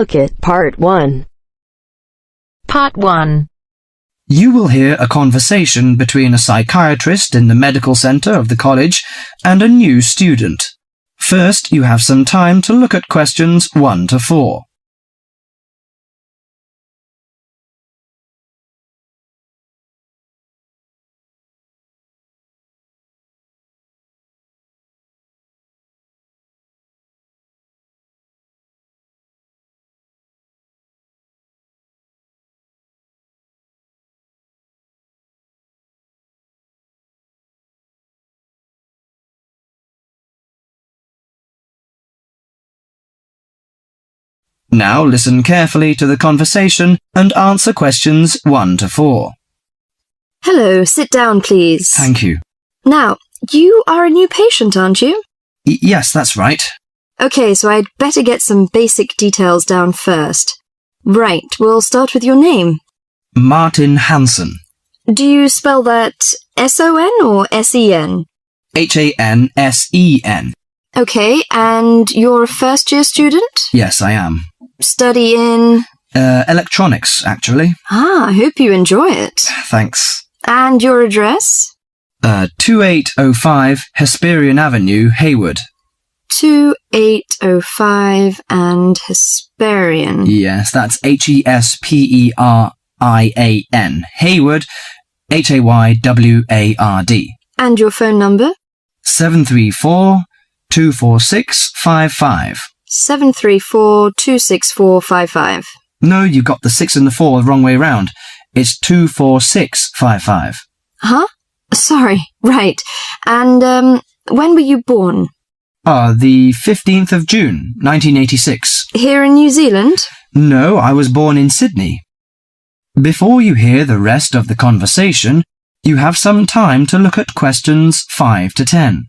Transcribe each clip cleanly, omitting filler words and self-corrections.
look at Part 1. Part 1. You will hear a conversation between a psychiatrist in the medical centre of the college and a new student. First, you have some time to look at questions 1 to 4. Now listen carefully to the conversation and answer questions 1 to 4. Hello, sit down, please. Thank you. Now, you are a new patient, aren't you? Yes, that's right. Okay, so I'd better get some basic details down first. Right, we'll start with your name. Martin Hansen. Do you spell that S-O-N or S-E-N? Hansen. Okay, and you're a first-year student? Yes, I am. Study in... Electronics, actually. I hope you enjoy it. Thanks. And your address? 2805 Hesperian Avenue, Hayward. 2805 and Hesperian. Yes, that's Hesperian. Hayward, Hayward. And your phone number? 734-246-55. 734-26455. No, you got the 6 and the 4 the wrong way round. It's 24655. Huh? Sorry, right. And, when were you born? The 15th of June, 1986. Here in New Zealand? No, I was born in Sydney. Before you hear the rest of the conversation, you have some time to look at questions 5 to 10.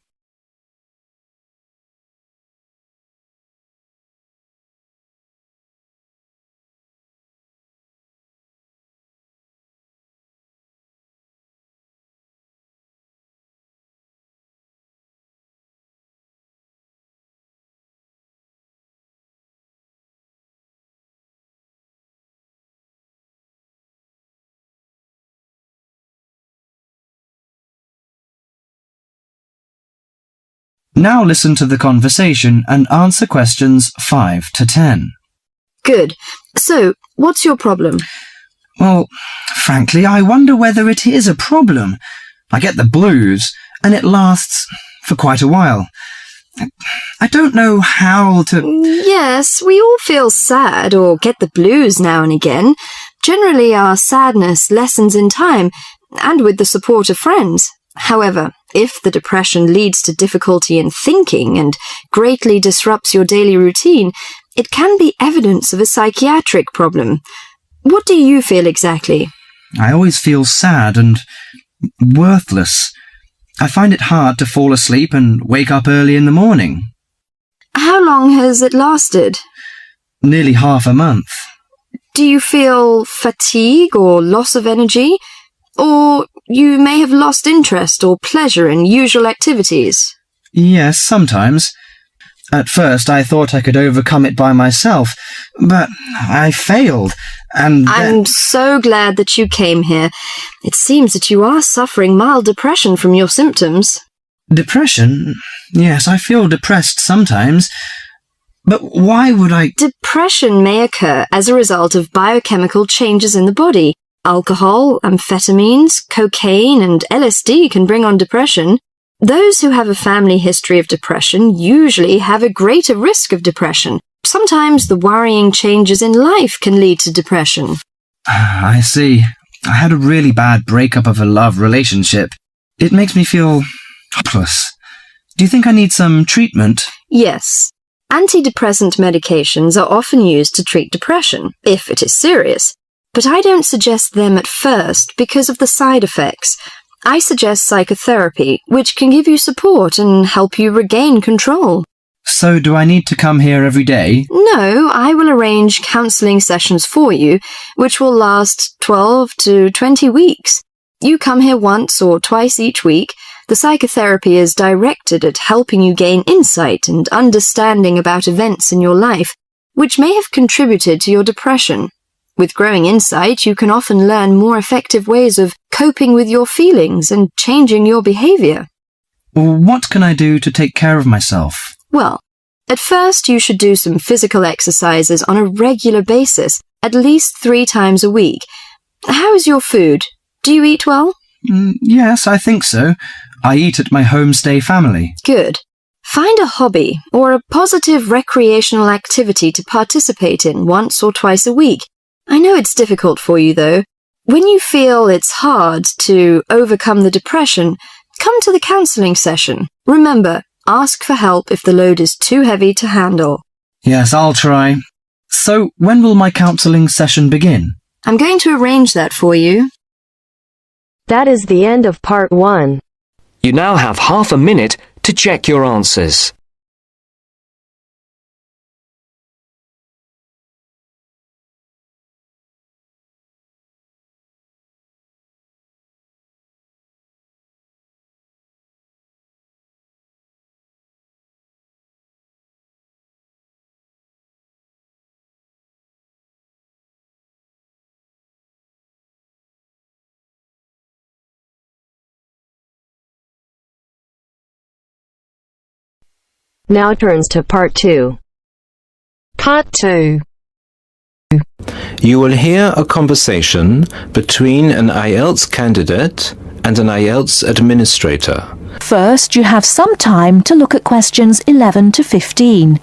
Now listen to the conversation and answer questions 5 to 10. Good. So, what's your problem? Well, frankly, I wonder whether it is a problem. I get the blues, and it lasts for quite a while. I don't know how to... Yes, we all feel sad or get the blues now and again. Generally, our sadness lessens in time, and with the support of friends. However, if the depression leads to difficulty in thinking and greatly disrupts your daily routine, it can be evidence of a psychiatric problem. What do you feel exactly? I always feel sad and worthless. I find it hard to fall asleep and wake up early in the morning. How long has it lasted? Nearly half a month. Do you feel fatigue or loss of energy? Or you may have lost interest or pleasure in usual activities? Yes, sometimes. At first I thought I could overcome it by myself, but I failed, and... I'm so glad that you came here. It seems that you are suffering mild depression from your symptoms. Depression? Yes, I feel depressed sometimes. But why would I... Depression may occur as a result of biochemical changes in the body. Alcohol, amphetamines, cocaine, and LSD can bring on depression. Those who have a family history of depression usually have a greater risk of depression. Sometimes the worrying changes in life can lead to depression. I see. I had a really bad breakup of a love relationship. It makes me feel hopeless. Do you think I need some treatment? Yes. Antidepressant medications are often used to treat depression, if it is serious. But I don't suggest them at first because of the side effects. I suggest psychotherapy, which can give you support and help you regain control. So do I need to come here every day? No, I will arrange counselling sessions for you, which will last 12 to 20 weeks. You come here once or twice each week. The psychotherapy is directed at helping you gain insight and understanding about events in your life. which may have contributed to your depression. With growing insight, you can often learn more effective ways of coping with your feelings and changing your behavior. What can I do to take care of myself? Well, at first you should do some physical exercises on a regular basis, at least 3 times a week. How is your food? Do you eat well? Yes, I think so. I eat at my homestay family. Good. Find a hobby or a positive recreational activity to participate in once or twice a week. I know it's difficult for you, though. When you feel it's hard to overcome the depression, come to the counseling session. Remember, ask for help if the load is too heavy to handle. Yes, I'll try. So, when will my counseling session begin? I'm going to arrange that for you. That is the end of part 1. You now have half a minute to check your answers. Now turns to part 2. Part 2. You will hear a conversation between an Ielts candidate and an Ielts administrator. First, you have some time to look at questions 11 to 15.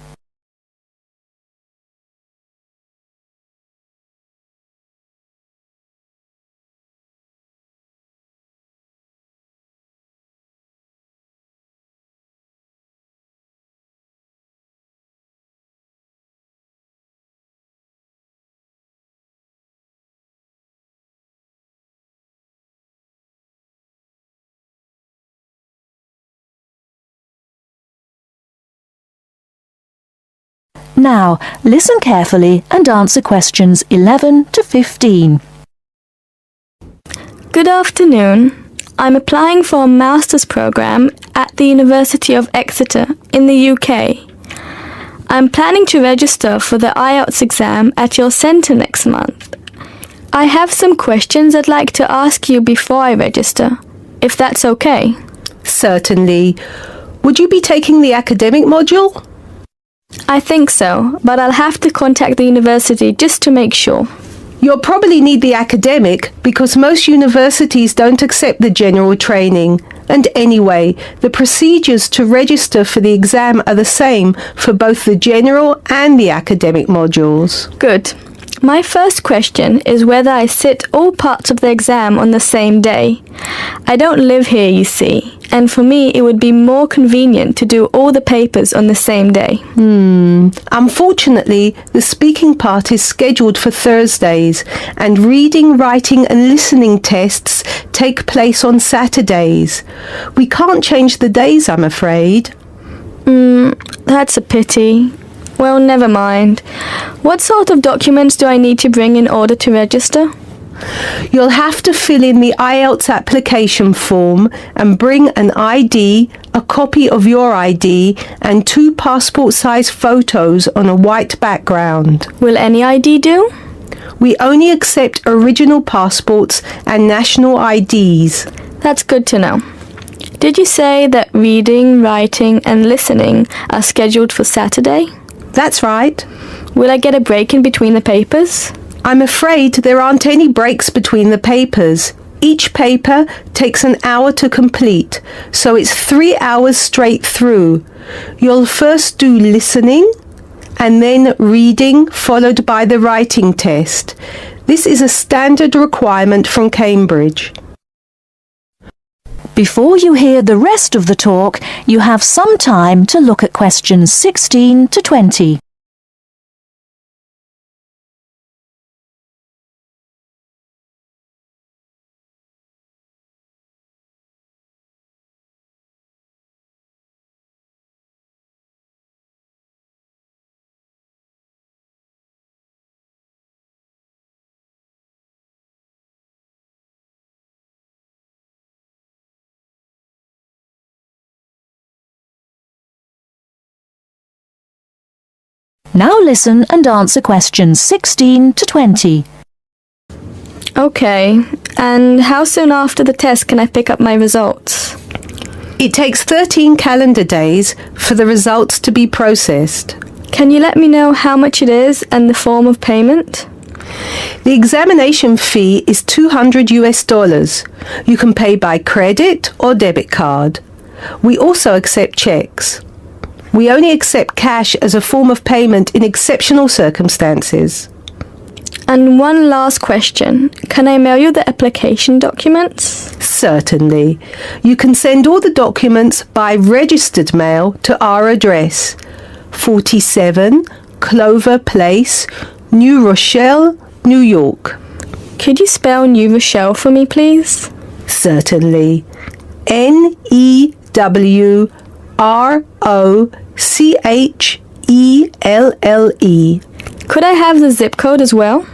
Now, listen carefully and answer questions 11 to 15. Good afternoon. I'm applying for a master's program at the University of Exeter in the UK. I'm planning to register for the Ielts exam at your centre next month. I have some questions I'd like to ask you before I register, if that's okay. Certainly. Would you be taking the academic module? I think so, but I'll have to contact the university just to make sure. You'll probably need the academic because most universities don't accept the general training. And anyway, the procedures to register for the exam are the same for both the general and the academic modules. Good. My first question is whether I sit all parts of the exam on the same day. I don't live here, you see, and for me it would be more convenient to do all the papers on the same day. Unfortunately, the speaking part is scheduled for Thursdays, and reading, writing and listening tests take place on Saturdays. We can't change the days, I'm afraid. That's a pity. Well, never mind. What sort of documents do I need to bring in order to register? You'll have to fill in the Ielts application form and bring an ID, a copy of your ID, and 2 passport-size photos on a white background. Will any ID do? We only accept original passports and national IDs. That's good to know. Did you say that reading, writing and listening are scheduled for Saturday? That's right. Will I get a break in between the papers? I'm afraid there aren't any breaks between the papers. Each paper takes an hour to complete, so it's 3 hours straight through. You'll first do listening, and then reading, followed by the writing test. This is a standard requirement from Cambridge. Before you hear the rest of the talk, you have some time to look at questions 16 to 20. Now listen and answer questions 16 to 20. Okay, and how soon after the test can I pick up my results? It takes 13 calendar days for the results to be processed. Can you let me know how much it is and the form of payment? The examination fee is $200. You can pay by credit or debit card. We also accept checks. We only accept cash as a form of payment in exceptional circumstances. And one last question. Can I mail you the application documents? Certainly. You can send all the documents by registered mail to our address, 47 Clover Place, New Rochelle, New York. Could you spell New Rochelle for me, please? Certainly. Newrochle. Could I have the zip code as well?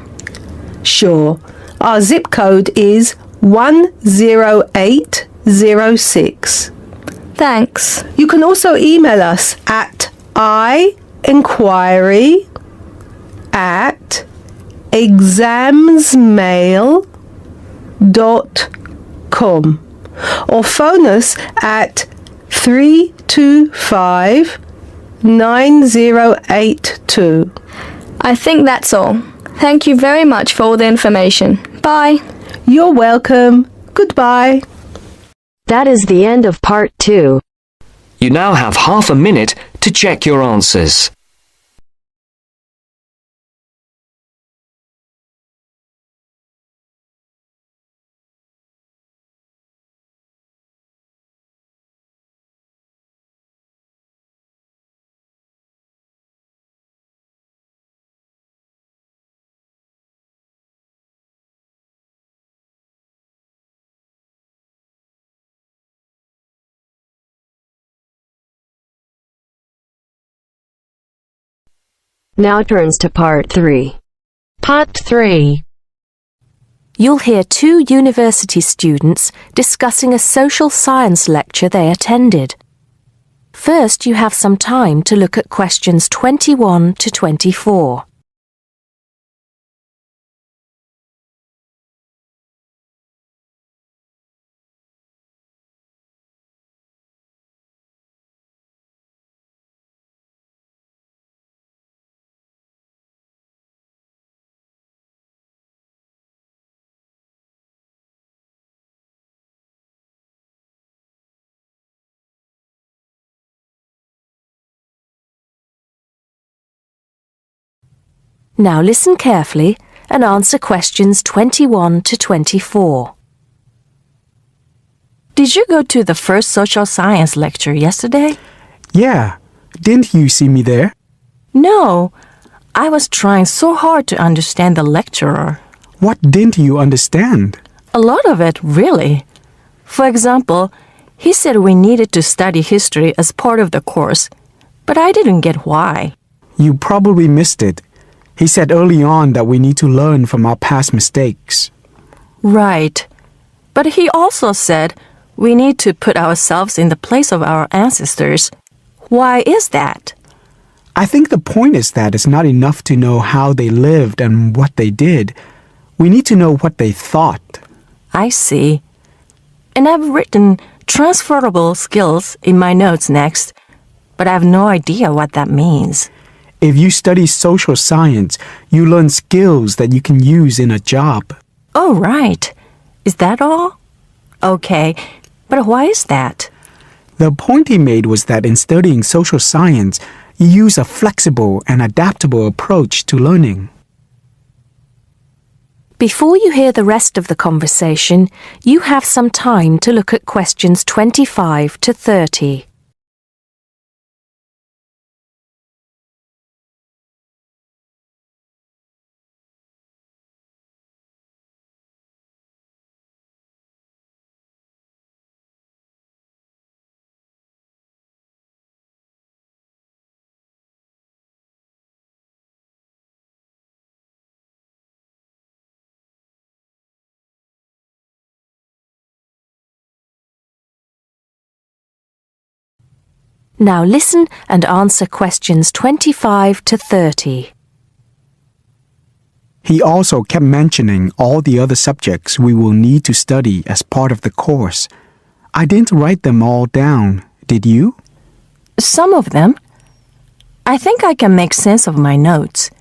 Sure. Our zip code is 10806. Thanks. You can also email us at inquiry@examsmail.com or phone us at 325-9082. I think that's all. Thank you very much for all the information. Bye. You're welcome. Goodbye. That is the end of part 2. You now have half a minute to check your answers. Now turns to part 3. Part 3. You'll hear two university students discussing a social science lecture they attended. First, you have some time to look at questions 21 to 24. Now listen carefully and answer questions 21 to 24. Did you go to the first social science lecture yesterday? Yeah, didn't you see me there? No, I was trying so hard to understand the lecturer. What didn't you understand? A lot of it, really. For example, he said we needed to study history as part of the course, but I didn't get why. You probably missed it. He said early on that we need to learn from our past mistakes. Right. But he also said we need to put ourselves in the place of our ancestors. Why is that? I think the point is that it's not enough to know how they lived and what they did. We need to know what they thought. I see. And I've written transferable skills in my notes next, but I have no idea what that means. If you study social science, you learn skills that you can use in a job. Oh, right. Is that all? Okay, but why is that? The point he made was that in studying social science, you use a flexible and adaptable approach to learning. Before you hear the rest of the conversation, you have some time to look at questions 25 to 30. Now listen and answer questions 25 to 30. He also kept mentioning all the other subjects we will need to study as part of the course. I didn't write them all down, did you? Some of them. I think I can make sense of my notes.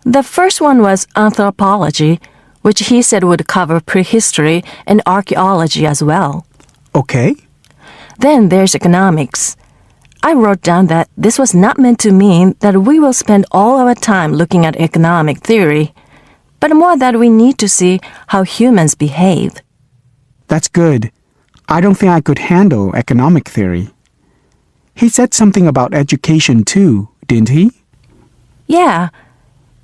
The first one was anthropology, which he said would cover prehistory and archaeology as well. Okay. Then there's economics. I wrote down that this was not meant to mean that we will spend all our time looking at economic theory, but more that we need to see how humans behave. That's good. I don't think I could handle economic theory. He said something about education too, didn't he? Yeah.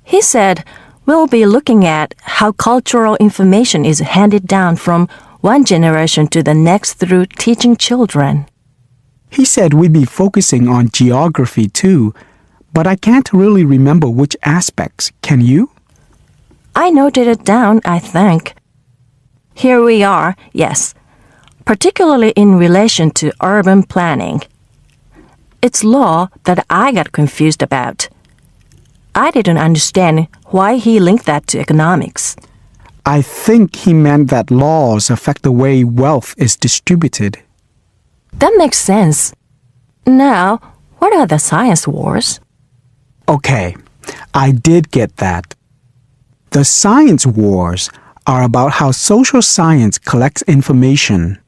He said we'll be looking at how cultural information is handed down from one generation to the next through teaching children. He said we'd be focusing on geography too, but I can't really remember which aspects. Can you? I noted it down, I think. Here we are, yes, particularly in relation to urban planning. It's law that I got confused about. I didn't understand why he linked that to economics. I think he meant that laws affect the way wealth is distributed. That makes sense. Now, what are the science wars? Okay, I did get that. The science wars are about how social science collects information.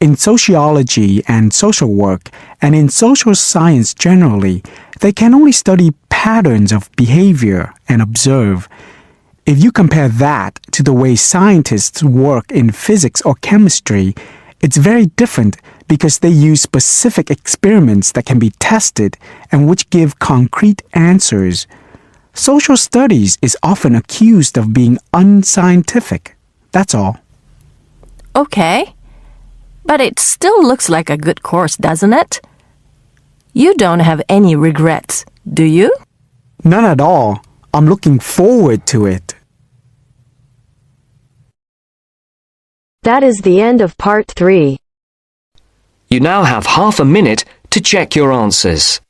In sociology and social work, and in social science generally, they can only study patterns of behavior and observe. If you compare that to the way scientists work in physics or chemistry, it's very different because they use specific experiments that can be tested and which give concrete answers. Social studies is often accused of being unscientific. That's all. Okay. But it still looks like a good course, doesn't it? You don't have any regrets, do you? None at all. I'm looking forward to it. That is the end of part 3. You now have half a minute to check your answers.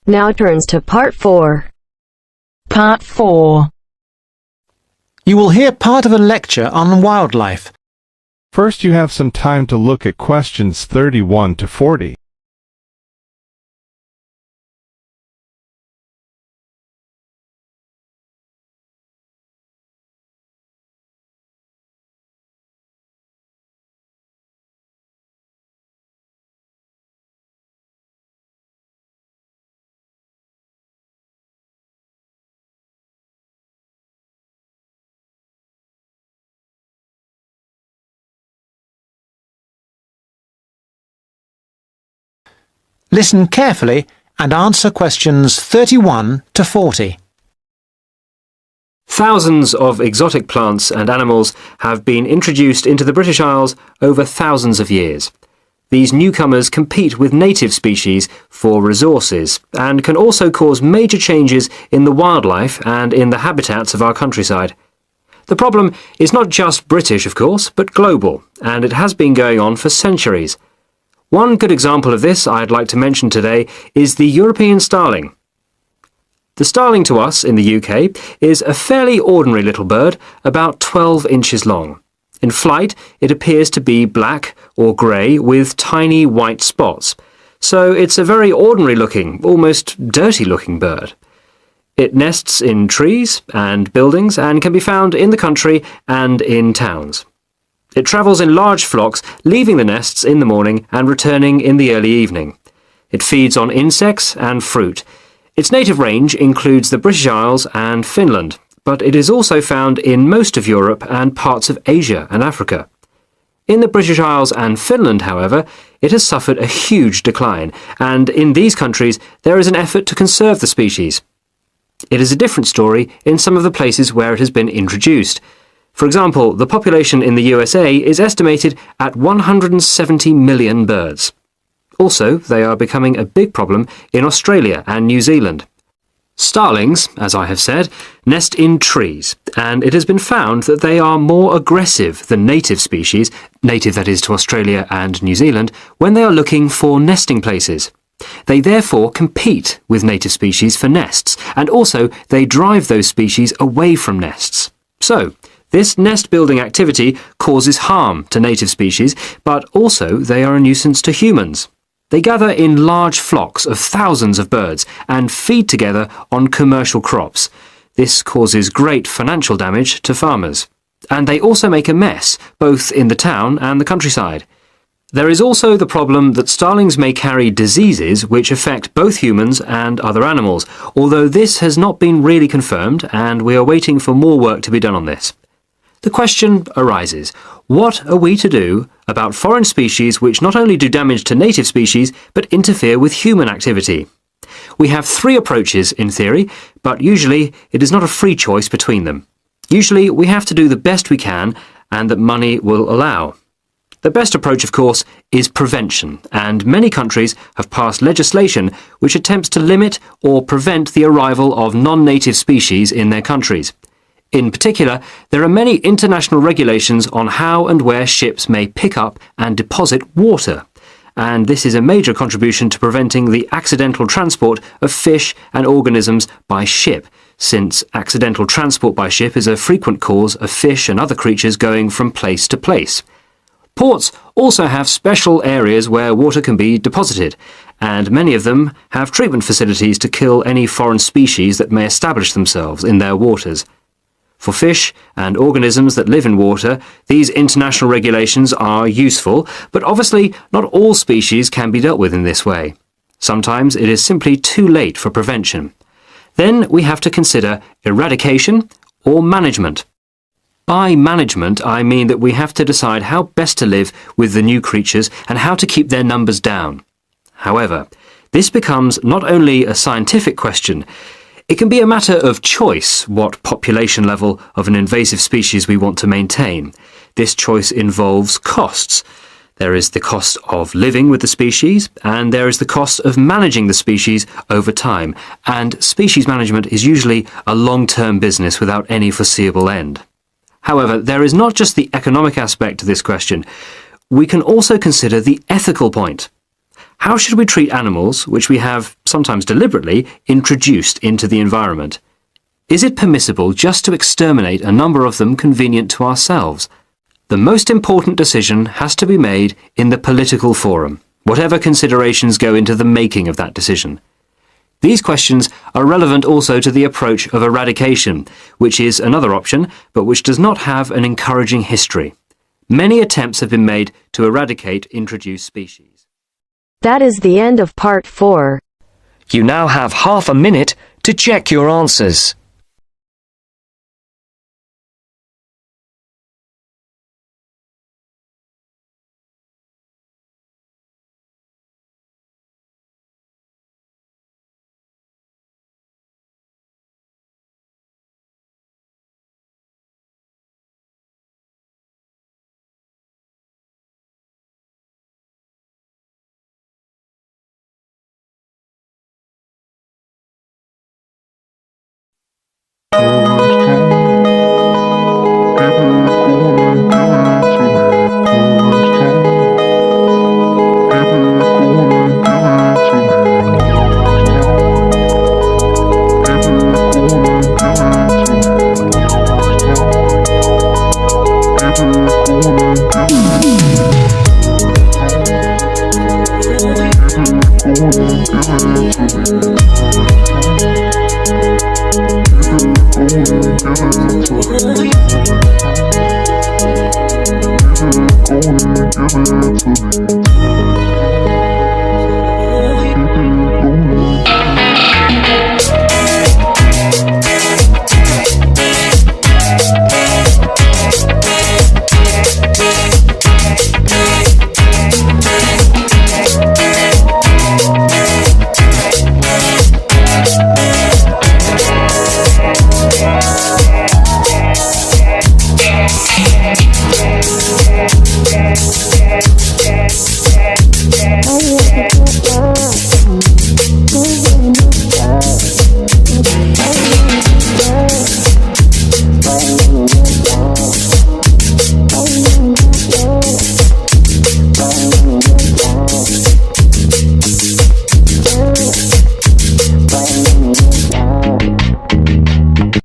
Now turns to part 4. Part 4. You will hear part of a lecture on wildlife. First, you have some time to look at questions 31 to 40. Listen carefully and answer questions 31 to 40. Thousands of exotic plants and animals have been introduced into the British Isles over thousands of years. These newcomers compete with native species for resources and can also cause major changes in the wildlife and in the habitats of our countryside. The problem is not just British, of course, but global, and it has been going on for centuries. One good example of this I'd like to mention today is the European starling. The starling to us in the UK is a fairly ordinary little bird, about 12 inches long. In flight, it appears to be black or grey with tiny white spots. So it's a very ordinary looking, almost dirty looking bird. It nests in trees and buildings and can be found in the country and in towns. It travels in large flocks, leaving the nests in the morning and returning in the early evening. It feeds on insects and fruit. Its native range includes the British Isles and Finland, but it is also found in most of Europe and parts of Asia and Africa. In the British Isles and Finland, however, it has suffered a huge decline, and in these countries there is an effort to conserve the species. It is a different story in some of the places where it has been introduced. For example, the population in the USA is estimated at 170 million birds. Also, they are becoming a big problem in Australia and New Zealand. Starlings, as I have said, nest in trees, and it has been found that they are more aggressive than native species, native that is to Australia and New Zealand, when they are looking for nesting places. They therefore compete with native species for nests, and also they drive those species away from nests. So, this nest-building activity causes harm to native species, but also they are a nuisance to humans. They gather in large flocks of thousands of birds and feed together on commercial crops. This causes great financial damage to farmers. And they also make a mess, both in the town and the countryside. There is also the problem that starlings may carry diseases which affect both humans and other animals, although this has not been really confirmed and we are waiting for more work to be done on this. The question arises, what are we to do about foreign species which not only do damage to native species but interfere with human activity? We have three approaches in theory, but usually it is not a free choice between them. Usually we have to do the best we can and that money will allow. The best approach, of course, is prevention, and many countries have passed legislation which attempts to limit or prevent the arrival of non-native species in their countries. In particular, there are many international regulations on how and where ships may pick up and deposit water, and this is a major contribution to preventing the accidental transport of fish and organisms by ship, since accidental transport by ship is a frequent cause of fish and other creatures going from place to place. Ports also have special areas where water can be deposited, and many of them have treatment facilities to kill any foreign species that may establish themselves in their waters. For fish and organisms that live in water, these international regulations are useful, but obviously not all species can be dealt with in this way. Sometimes it is simply too late for prevention. Then we have to consider eradication or management. By management, I mean that we have to decide how best to live with the new creatures and how to keep their numbers down. However, this becomes not only a scientific question, it can be a matter of choice what population level of an invasive species we want to maintain. This choice involves costs. There is the cost of living with the species, and there is the cost of managing the species over time, and species management is usually a long-term business without any foreseeable end. However, there is not just the economic aspect to this question. We can also consider the ethical point. How should we treat animals which we have, sometimes deliberately, introduced into the environment? Is it permissible just to exterminate a number of them convenient to ourselves? The most important decision has to be made in the political forum, whatever considerations go into the making of that decision. These questions are relevant also to the approach of eradication, which is another option, but which does not have an encouraging history. Many attempts have been made to eradicate introduced species. That is the end of part 4. You now have half a minute to check your answers. Going to